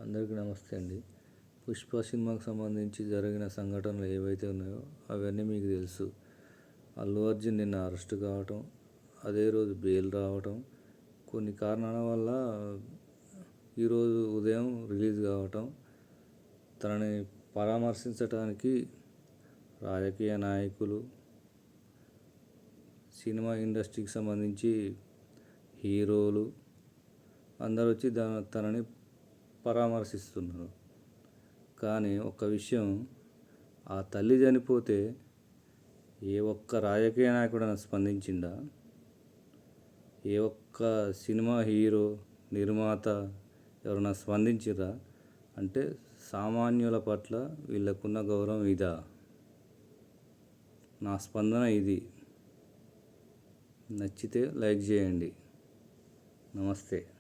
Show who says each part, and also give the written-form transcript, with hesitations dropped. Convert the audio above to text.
Speaker 1: అందరికీ నమస్తే అండి. 'పుష్ప' సినిమాకి సంబంధించి జరిగిన సంఘటనలు ఏవైతే ఉన్నాయో అవన్నీ మీకు తెలుసు. అల్లు అర్జున్ నిన్న అరెస్ట్ కావటం, అదే రోజు బెయిల్ రావటం, కొన్ని కారణాల వల్ల ఈరోజు ఉదయం రిలీజ్ కావటం, తనని పరామర్శించడానికి రాజకీయ నాయకులు, సినిమా ఇండస్ట్రీకి సంబంధించి హీరోలు అందరూ వచ్చి తనని పరామర్శిస్తున్నారు. కానీ ఒక్క విషయం, ఆ తల్లి చనిపోతే ఏ ఒక్క రాజకీయ నాయకుడైనా స్పందించిండా? ఏ ఒక్క సినిమా హీరో, నిర్మాత ఎవరైనా స్పందించిరా? అంటే సామాన్యుల పట్ల వీళ్ళకున్న గౌరవం ఇదా? నా స్పందన ఇది. నచ్చితే లైక్ చేయండి. నమస్తే.